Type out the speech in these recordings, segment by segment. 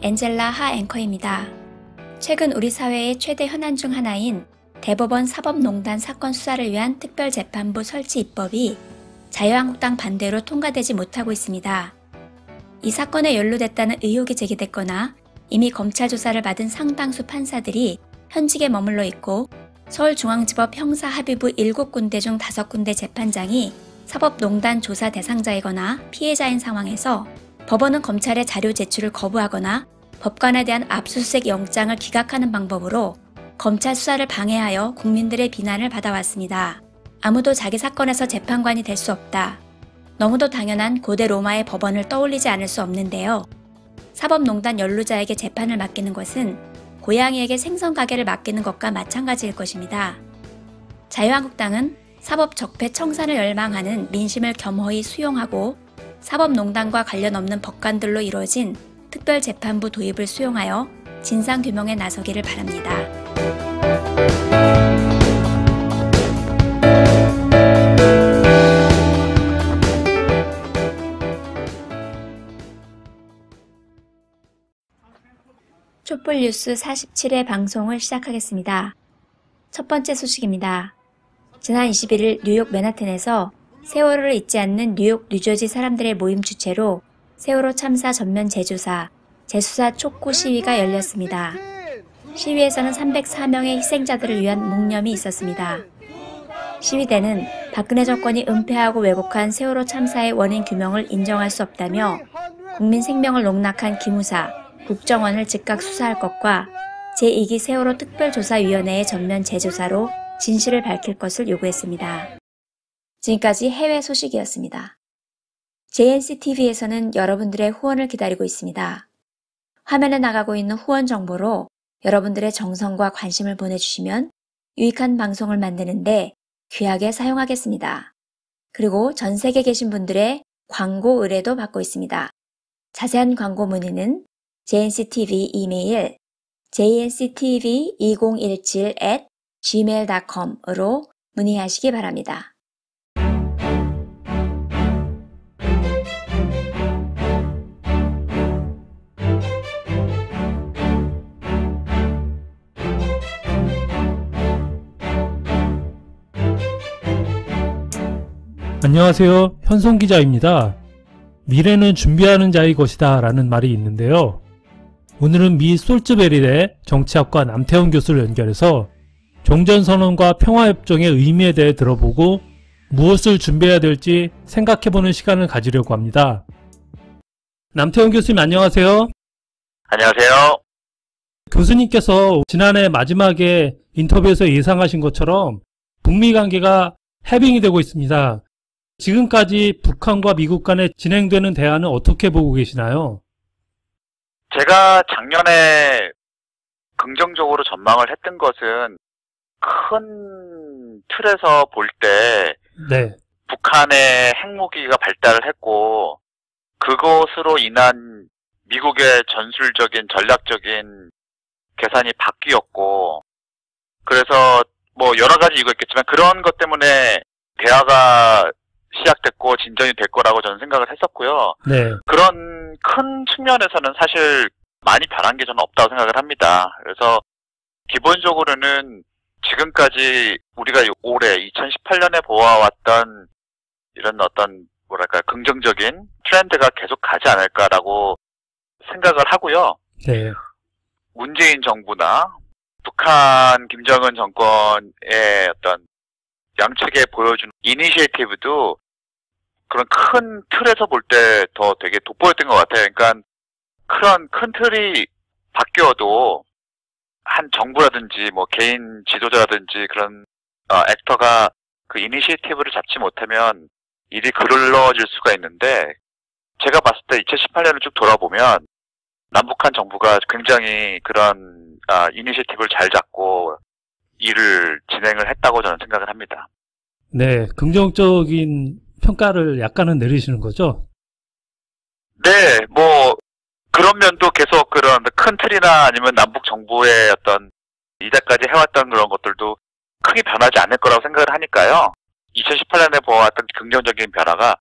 엔젤라 하 앵커입니다. 최근 우리 사회의 최대 현안 중 하나인 대법원 사법농단 사건 수사를 위한 특별재판부 설치 입법이 자유한국당 반대로 통과되지 못하고 있습니다. 이 사건에 연루됐다는 의혹이 제기됐거나 이미 검찰 조사를 받은 상당수 판사들이 현직에 머물러 있고 서울중앙지법 형사합의부 7군데 중 5군데 재판장이 사법농단 조사 대상자이거나 피해자인 상황에서 법원은 검찰의 자료 제출을 거부하거나 법관에 대한 압수수색 영장을 기각하는 방법으로 검찰 수사를 방해하여 국민들의 비난을 받아왔습니다. 아무도 자기 사건에서 재판관이 될 수 없다. 너무도 당연한 고대 로마의 법원을 떠올리지 않을 수 없는데요. 사법농단 연루자에게 재판을 맡기는 것은 고양이에게 생선 가게를 맡기는 것과 마찬가지일 것입니다. 자유한국당은 사법 적폐 청산을 열망하는 민심을 겸허히 수용하고 사법농단과 관련 없는 법관들로 이루어진 특별재판부 도입을 수용하여 진상규명에 나서기를 바랍니다. 촛불뉴스 47회 방송을 시작하겠습니다. 첫 번째 소식입니다. 지난 21일 뉴욕 맨하튼에서 세월호를 잊지 않는 뉴욕 뉴저지 사람들의 모임 주최로 세월호 참사 전면 재조사, 재수사 촉구 시위가 열렸습니다. 시위에서는 304명의 희생자들을 위한 묵념이 있었습니다. 시위대는 박근혜 정권이 은폐하고 왜곡한 세월호 참사의 원인 규명을 인정할 수 없다며 국민 생명을 농락한 기무사, 국정원을 즉각 수사할 것과 제2기 세월호 특별조사위원회의 전면 재조사로 진실을 밝힐 것을 요구했습니다. 지금까지 해외 소식이었습니다. JNCTV에서는 여러분들의 후원을 기다리고 있습니다. 화면에 나가고 있는 후원 정보로 여러분들의 정성과 관심을 보내주시면 유익한 방송을 만드는데 귀하게 사용하겠습니다. 그리고 전 세계에 계신 분들의 광고 의뢰도 받고 있습니다. 자세한 광고 문의는 JNCTV 이메일 jnctv2017@gmail.com으로 문의하시기 바랍니다. 안녕하세요. 현송 기자입니다. 미래는 준비하는 자의 것이다 라는 말이 있는데요. 오늘은 미 솔츠베리대 정치학과 남태훈 교수를 연결해서 종전선언과 평화협정의 의미에 대해 들어보고 무엇을 준비해야 될지 생각해보는 시간을 가지려고 합니다. 남태훈 교수님 안녕하세요. 안녕하세요. 교수님께서 지난해 마지막에 인터뷰에서 예상하신 것처럼 북미 관계가 해빙이 되고 있습니다. 지금까지 북한과 미국 간에 진행되는 대화는 어떻게 보고 계시나요? 제가 작년에 긍정적으로 전망을 했던 것은 큰 틀에서 볼 때 네. 북한의 핵무기가 발달을 했고 그것으로 인한 미국의 전술적인 전략적인 계산이 바뀌었고 그래서 뭐 여러 가지 이유가 있겠지만 그런 것 때문에 대화가 시작됐고 진전이 될 거라고 저는 생각을 했었고요. 네. 그런 큰 측면에서는 사실 많이 변한 게 저는 없다고 생각을 합니다. 그래서 기본적으로는 지금까지 우리가 올해 2018년에 보아왔던 이런 어떤 뭐랄까 긍정적인 트렌드가 계속 가지 않을까라고 생각을 하고요. 네. 문재인 정부나 북한 김정은 정권의 어떤 양측에 보여준 이니시에이티브도 그런 큰 틀에서 볼 때 더 되게 돋보였던 것 같아요. 그러니까 그런 큰 틀이 바뀌어도 한 정부라든지 뭐 개인 지도자라든지 그런 액터가 그 이니시에이티브를 잡지 못하면 일이 그을러질 수가 있는데 제가 봤을 때 2018년을 쭉 돌아보면 남북한 정부가 굉장히 그런 이니시에이티브를 잘 잡고 일을 진행을 했다고 저는 생각을 합니다. 네, 긍정적인 평가를 약간은 내리시는 거죠? 네, 뭐 그런 면도 계속 그런 큰 틀이나 아니면 남북 정부의 어떤 이제까지 해왔던 그런 것들도 크게 변하지 않을 거라고 생각을 하니까요. 2018년에 보아왔던 긍정적인 변화가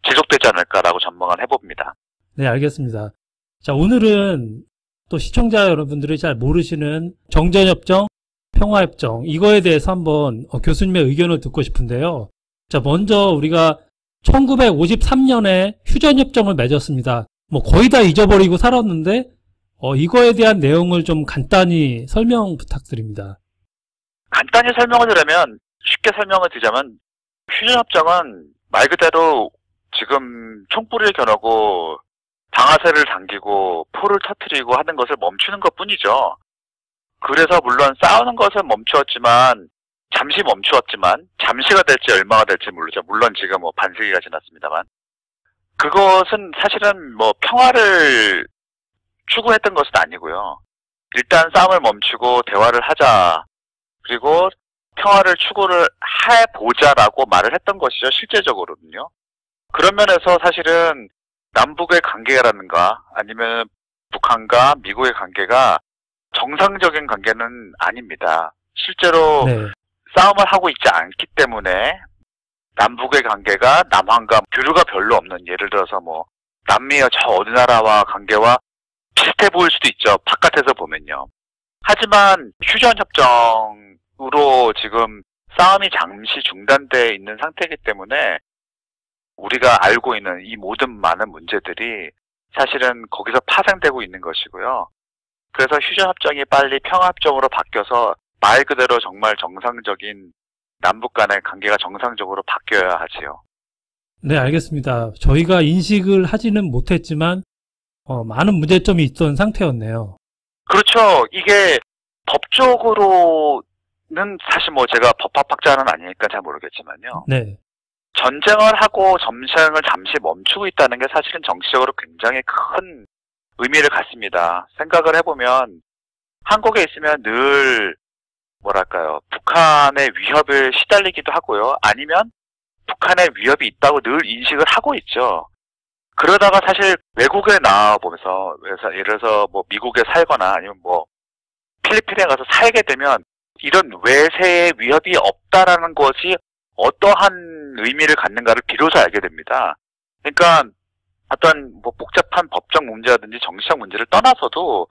지속되지 않을까라고 전망을 해봅니다. 네, 알겠습니다. 자, 오늘은 또 시청자 여러분들이 잘 모르시는 정전협정, 평화협정 이거에 대해서 한번 교수님의 의견을 듣고 싶은데요. 자, 먼저 우리가 1953년에 휴전협정을 맺었습니다. 뭐 거의 다 잊어버리고 살았는데 이거에 대한 내용을 좀 간단히 설명 부탁드립니다. 간단히 설명을 드리면, 쉽게 설명을 드리자면, 휴전협정은 말 그대로 지금 총불을 겨누고 방아쇠를 당기고 포를 터뜨리고 하는 것을 멈추는 것뿐이죠. 그래서 물론 싸우는 것은 멈추었지만, 잠시 멈추었지만, 잠시가 될지 얼마가 될지 모르죠. 물론 지금 뭐 반세기가 지났습니다만. 그것은 사실은 뭐 평화를 추구했던 것은 아니고요. 일단 싸움을 멈추고 대화를 하자. 그리고 평화를 추구를 해보자라고 말을 했던 것이죠. 실제적으로는요. 그런 면에서 사실은 남북의 관계라든가 아니면 북한과 미국의 관계가 정상적인 관계는 아닙니다. 실제로 네. 싸움을 하고 있지 않기 때문에 남북의 관계가 남한과 교류가 별로 없는, 예를 들어서 뭐 남미와 저 어느 나라와 관계와 비슷해 보일 수도 있죠. 바깥에서 보면요. 하지만 휴전협정으로 지금 싸움이 잠시 중단되어 있는 상태이기 때문에 우리가 알고 있는 이 모든 많은 문제들이 사실은 거기서 파생되고 있는 것이고요. 그래서 휴전협정이 빨리 평화협정으로 바뀌어서 말 그대로 정말 정상적인 남북 간의 관계가 정상적으로 바뀌어야 하지요. 네, 알겠습니다. 저희가 인식을 하지는 못했지만 많은 문제점이 있던 상태였네요. 그렇죠. 이게 법적으로는 사실 뭐 제가 법학자는 아니니까 잘 모르겠지만요. 네. 전쟁을 하고 전쟁을 잠시 멈추고 있다는 게 사실은 정치적으로 굉장히 큰 의미를 갖습니다. 생각을 해보면 한국에 있으면 늘 뭐랄까요, 북한의 위협에 시달리기도 하고요. 아니면 북한의 위협이 있다고 늘 인식을 하고 있죠. 그러다가 사실 외국에 나와보면서, 예를 들어서 뭐 미국에 살거나 아니면 뭐 필리핀에 가서 살게 되면 이런 외세의 위협이 없다라는 것이 어떠한 의미를 갖는가를 비로소 알게 됩니다. 그러니까 어떤 뭐 복잡한 법적 문제라든지 정치적 문제를 떠나서도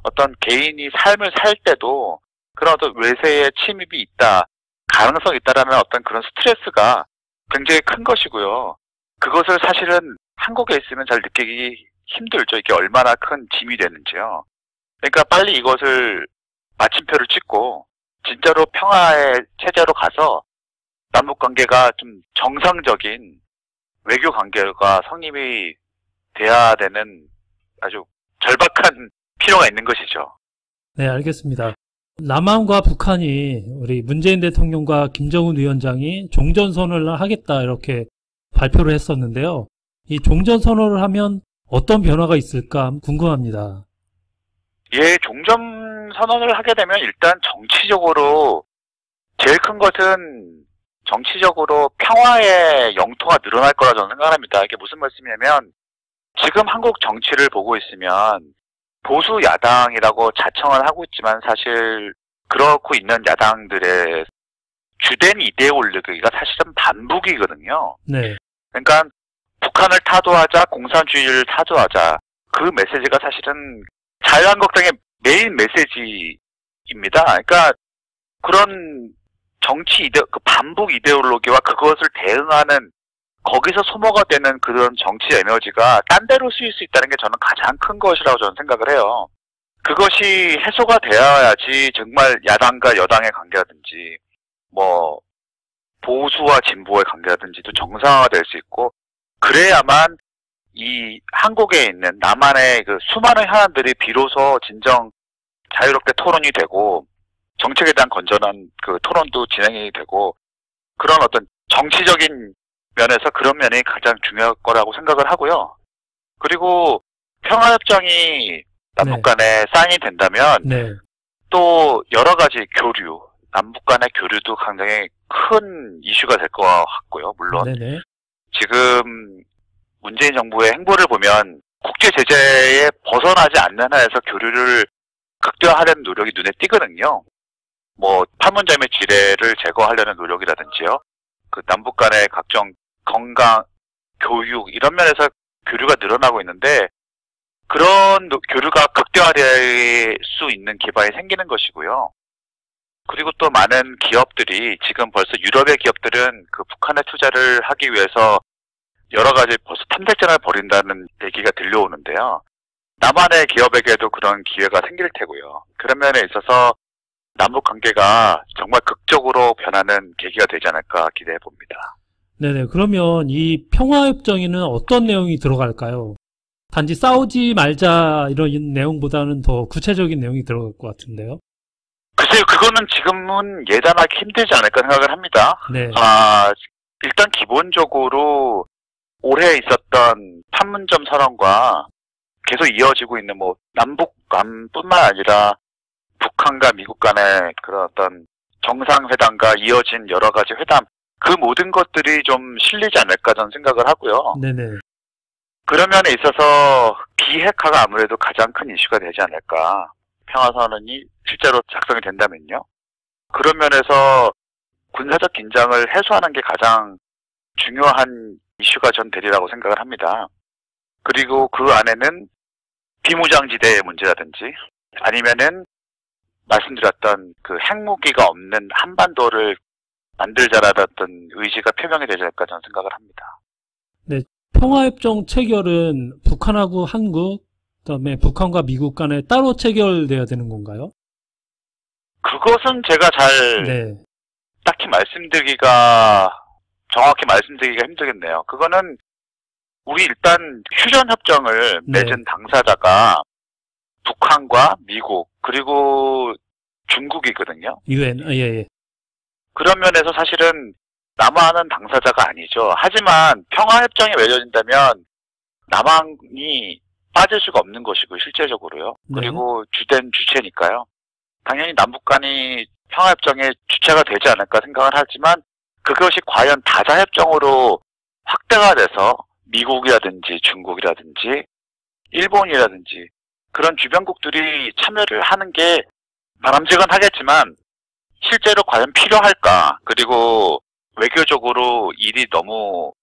어떤 개인이 삶을 살 때도 그런 어떤 외세의 침입이 있다, 가능성이 있다라는 어떤 그런 스트레스가 굉장히 큰 것이고요. 그것을 사실은 한국에 있으면 잘 느끼기 힘들죠. 이게 얼마나 큰 짐이 되는지요. 그러니까 빨리 이것을 마침표를 찍고 진짜로 평화의 체제로 가서 남북 관계가 좀 정상적인 외교 관계가 성립이 돼야 되는 아주 절박한 필요가 있는 것이죠. 네, 알겠습니다. 남한과 북한이 우리 문재인 대통령과 김정은 위원장이 종전선언을 하겠다 이렇게 발표를 했었는데요. 이 종전선언을 하면 어떤 변화가 있을까 궁금합니다. 예, 종전선언을 하게 되면 일단 정치적으로 제일 큰 것은 정치적으로 평화의 영토가 늘어날 거라 저는 생각합니다. 이게 무슨 말씀이냐면 지금 한국 정치를 보고 있으면 보수 야당이라고 자청을 하고 있지만 사실 그렇고 있는 야당들의 주된 이데올로기가 사실은 반북이거든요. 네. 그러니까 북한을 타도하자, 공산주의를 타도하자, 그 메시지가 사실은 자유한국당의 메인 메시지입니다. 그러니까 그런 그 반북 이데올로기와 그것을 대응하는 거기서 소모가 되는 그런 정치 에너지가 딴 데로 쓰일 수 있다는 게 저는 가장 큰 것이라고 저는 생각을 해요. 그것이 해소가 되어야지 정말 야당과 여당의 관계라든지 뭐 보수와 진보의 관계라든지도 정상화가 될 수 있고, 그래야만 이 한국에 있는 남한의 그 수많은 현안들이 비로소 진정 자유롭게 토론이 되고 정책에 대한 건전한 그 토론도 진행이 되고, 그런 어떤 정치적인 면에서 그런 면이 가장 중요할 거라고 생각을 하고요. 그리고 평화협정이 남북 간에 사인이 된다면 또 여러 가지 교류, 남북 간의 교류도 굉장히 큰 이슈가 될 것 같고요. 물론 지금 문재인 정부의 행보를 보면 국제 제재에 벗어나지 않는 한에서 교류를 극대화하려는 노력이 눈에 띄거든요. 뭐 판문점의 지뢰를 제거하려는 노력이라든지요. 그 남북 간의 각종 건강, 교육 이런 면에서 교류가 늘어나고 있는데 그런 교류가 극대화될 수 있는 기반이 생기는 것이고요. 그리고 또 많은 기업들이 지금 벌써 유럽의 기업들은 그 북한에 투자를 하기 위해서 여러 가지 벌써 탐색전을 벌인다는 얘기가 들려오는데요. 남한의 기업에게도 그런 기회가 생길 테고요. 그런 면에 있어서 남북 관계가 정말 극적으로 변하는 계기가 되지 않을까 기대해 봅니다. 네네. 그러면 이 평화협정에는 어떤 내용이 들어갈까요? 단지 싸우지 말자 이런 내용보다는 더 구체적인 내용이 들어갈 것 같은데요. 글쎄요, 그거는 지금은 예단하기 힘들지 않을까 생각을 합니다. 네. 일단 기본적으로 올해 있었던 판문점 선언과 계속 이어지고 있는 뭐 남북 간뿐만 아니라 북한과 미국 간의 그런 어떤 정상회담과 이어진 여러 가지 회담, 그 모든 것들이 좀 실리지 않을까 저는 생각을 하고요. 네네. 그런 면에 있어서 비핵화가 아무래도 가장 큰 이슈가 되지 않을까. 평화선언이 실제로 작성이 된다면요. 그런 면에서 군사적 긴장을 해소하는 게 가장 중요한 이슈가 전 되리라고 생각을 합니다. 그리고 그 안에는 비무장지대의 문제라든지 아니면은 말씀드렸던 그 핵무기가 없는 한반도를 만들자라던 의지가 표명이 되지 않을까 저는 생각을 합니다. 네. 평화협정 체결은 북한하고 한국, 그다음에 북한과 미국 간에 따로 체결돼야 되는 건가요? 그것은 제가 잘 네. 딱히 정확히 말씀드리기가 힘들겠네요. 그거는 우리 일단 휴전협정을 네. 맺은 당사자가 북한과 미국 그리고 중국이거든요. UN, 예. 그런 면에서 사실은 남한은 당사자가 아니죠. 하지만 평화협정이 맺어진다면 남한이 빠질 수가 없는 것이고 실제적으로요. 네. 그리고 주된 주체니까요. 당연히 남북 간이 평화협정의 주체가 되지 않을까 생각을 하지만 그것이 과연 다자협정으로 확대가 돼서 미국이라든지 중국이라든지 일본이라든지 그런 주변국들이 참여를 하는 게 바람직은 하겠지만 실제로 과연 필요할까? 그리고 외교적으로 일이 너무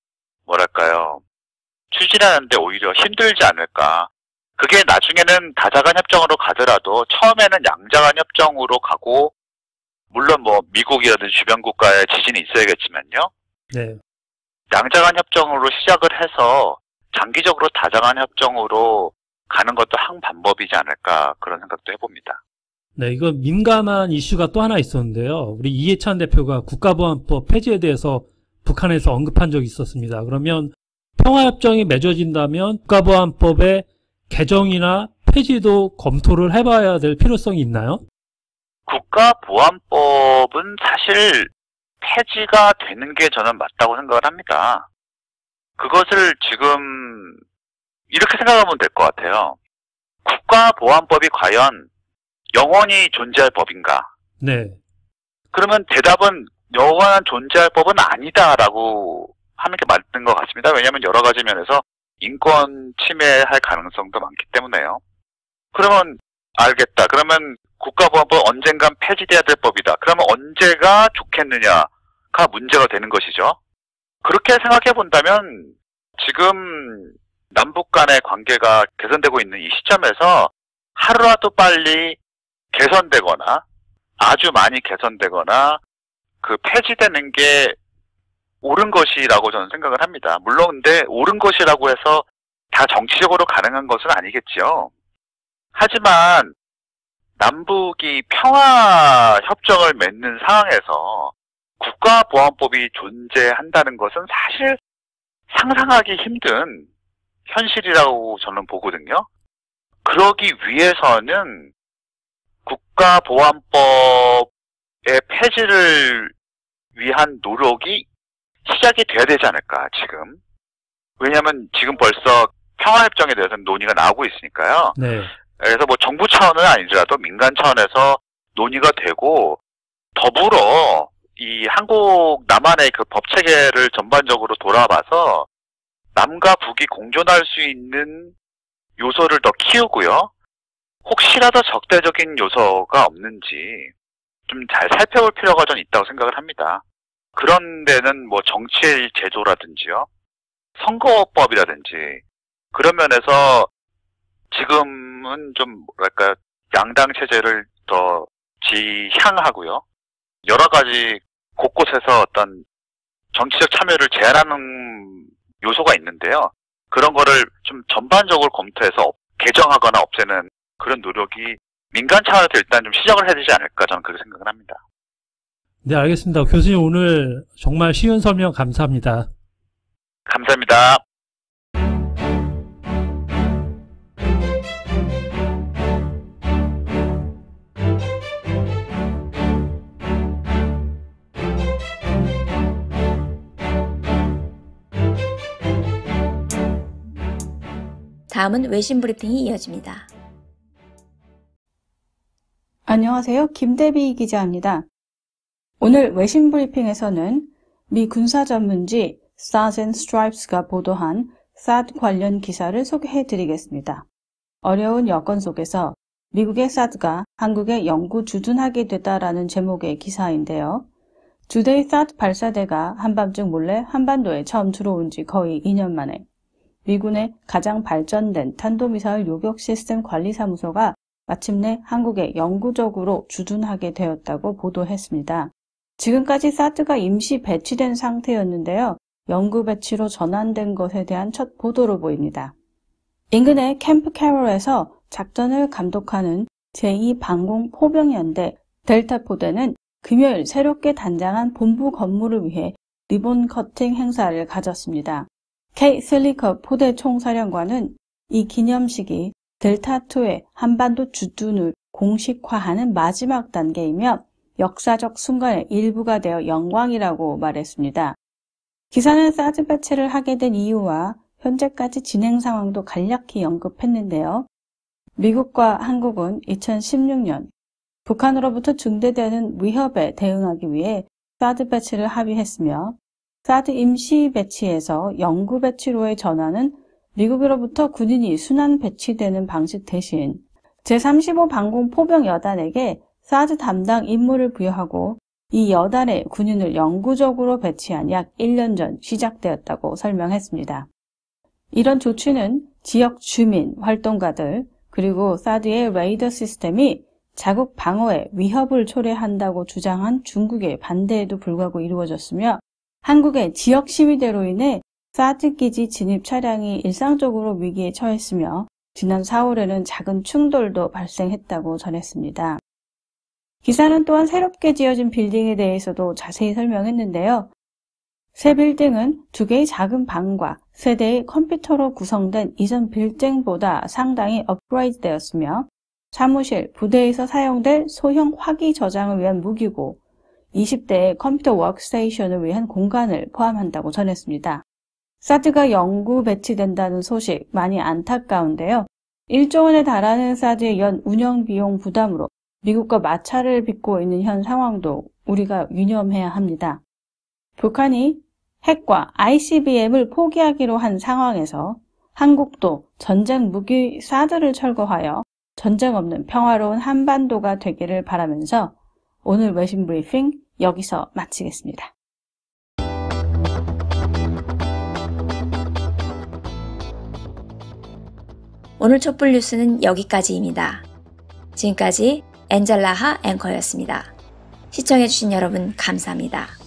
추진하는데 오히려 힘들지 않을까? 그게 나중에는 다자간 협정으로 가더라도 처음에는 양자간 협정으로 가고 물론 뭐 미국이라든지 주변 국가의 지진이 있어야겠지만요. 네. 양자간 협정으로 시작을 해서 장기적으로 다자간 협정으로 가는 것도 한 방법이지 않을까 그런 생각도 해봅니다. 네, 이거 민감한 이슈가 또 하나 있었는데요. 우리 이해찬 대표가 국가보안법 폐지에 대해서 북한에서 언급한 적이 있었습니다. 그러면 평화협정이 맺어진다면 국가보안법의 개정이나 폐지도 검토를 해봐야 될 필요성이 있나요? 국가보안법은 사실 폐지가 되는 게 저는 맞다고 생각을 합니다. 그것을 지금 이렇게 생각하면 될 것 같아요. 국가보안법이 과연 영원히 존재할 법인가? 네. 그러면 대답은 영원한 존재할 법은 아니다라고 하는 게 맞는 것 같습니다. 왜냐하면 여러 가지 면에서 인권 침해할 가능성도 많기 때문에요. 그러면 알겠다. 그러면 국가보안법 언젠간 폐지돼야 될 법이다. 그러면 언제가 좋겠느냐가 문제가 되는 것이죠. 그렇게 생각해 본다면 지금 남북 간의 관계가 개선되고 있는 이 시점에서 하루라도 빨리 개선되거나 아주 많이 개선되거나 그 폐지되는 게 옳은 것이라고 저는 생각을 합니다. 물론 근데 옳은 것이라고 해서 다 정치적으로 가능한 것은 아니겠죠. 하지만 남북이 평화협정을 맺는 상황에서 국가보안법이 존재한다는 것은 사실 상상하기 힘든 현실이라고 저는 보거든요. 그러기 위해서는 국가보안법의 폐지를 위한 노력이 시작이 돼야 되지 않을까, 지금. 왜냐하면 지금 벌써 평화협정에 대해서는 논의가 나오고 있으니까요. 네. 그래서 뭐 정부 차원은 아니더라도 민간 차원에서 논의가 되고 더불어 이 한국 남한의 그 법 체계를 전반적으로 돌아봐서 남과 북이 공존할 수 있는 요소를 더 키우고요. 혹시라도 적대적인 요소가 없는지 좀 잘 살펴볼 필요가 좀 있다고 생각을 합니다. 그런 데는 뭐 정치의 제도라든지요. 선거법이라든지 그런 면에서 지금은 좀 뭐랄까 양당 체제를 더 지향하고요. 여러 가지 곳곳에서 어떤 정치적 참여를 제한하는 요소가 있는데요. 그런 거를 좀 전반적으로 검토해서 개정하거나 없애는 그런 노력이 민간 차원에서 일단 좀 시작을 해야 되지 않을까 저는 그렇게 생각을 합니다. 네, 알겠습니다. 교수님 오늘 정말 쉬운 설명 감사합니다. 감사합니다. 다음은 외신 브리핑이 이어집니다. 안녕하세요. 김대비 기자입니다. 오늘 외신 브리핑에서는 미 군사 전문지 Stars and Stripes가 보도한 사드 관련 기사를 소개해드리겠습니다. 어려운 여건 속에서 미국의 사드가 한국에 영구 주둔하게 됐다라는 제목의 기사인데요. 주대의 사드 발사대가 한밤중 몰래 한반도에 처음 들어온 지 거의 2년 만에 미군의 가장 발전된 탄도미사일 요격 시스템 관리사무소가 마침내 한국에 영구적으로 주둔하게 되었다고 보도했습니다. 지금까지 사드가 임시 배치된 상태였는데요. 영구 배치로 전환된 것에 대한 첫 보도로 보입니다. 인근의 캠프 캐롤에서 작전을 감독하는 제2방공 포병연대 델타 포대는 금요일 새롭게 단장한 본부 건물을 위해 리본 커팅 행사를 가졌습니다. K. 슬리커 포대 총사령관은 이 기념식이 델타2의 한반도 주둔을 공식화하는 마지막 단계이며 역사적 순간의 일부가 되어 영광이라고 말했습니다. 기사는 사드 배치를 하게 된 이유와 현재까지 진행 상황도 간략히 언급했는데요. 미국과 한국은 2016년 북한으로부터 중대되는 위협에 대응하기 위해 사드 배치를 합의했으며 사드 임시 배치에서 영구 배치로의 전환은 미국으로부터 군인이 순환 배치되는 방식 대신 제35 방공 포병 여단에게 사드 담당 임무를 부여하고 이 여단의 군인을 영구적으로 배치한 약 1년 전 시작되었다고 설명했습니다. 이런 조치는 지역 주민, 활동가들, 그리고 사드의 레이더 시스템이 자국 방어에 위협을 초래한다고 주장한 중국의 반대에도 불구하고 이루어졌으며 한국의 지역 시위대로 인해 사드 기지 진입 차량이 일상적으로 위기에 처했으며 지난 4월에는 작은 충돌도 발생했다고 전했습니다. 기사는 또한 새롭게 지어진 빌딩에 대해서도 자세히 설명했는데요. 새 빌딩은 2개의 작은 방과 3대의 컴퓨터로 구성된 이전 빌딩보다 상당히 업그레이드 되었으며 사무실, 부대에서 사용될 소형 화기 저장을 위한 무기고 20대의 컴퓨터 워크스테이션을 위한 공간을 포함한다고 전했습니다. 사드가 영구 배치된다는 소식 많이 안타까운데요. 1조 원에 달하는 사드의 연 운영 비용 부담으로 미국과 마찰을 빚고 있는 현 상황도 우리가 유념해야 합니다. 북한이 핵과 ICBM을 포기하기로 한 상황에서 한국도 전쟁 무기 사드를 철거하여 전쟁 없는 평화로운 한반도가 되기를 바라면서 오늘 외신 브리핑 여기서 마치겠습니다. 오늘 촛불 뉴스는 여기까지입니다. 지금까지 엔젤라하 앵커였습니다. 시청해주신 여러분 감사합니다.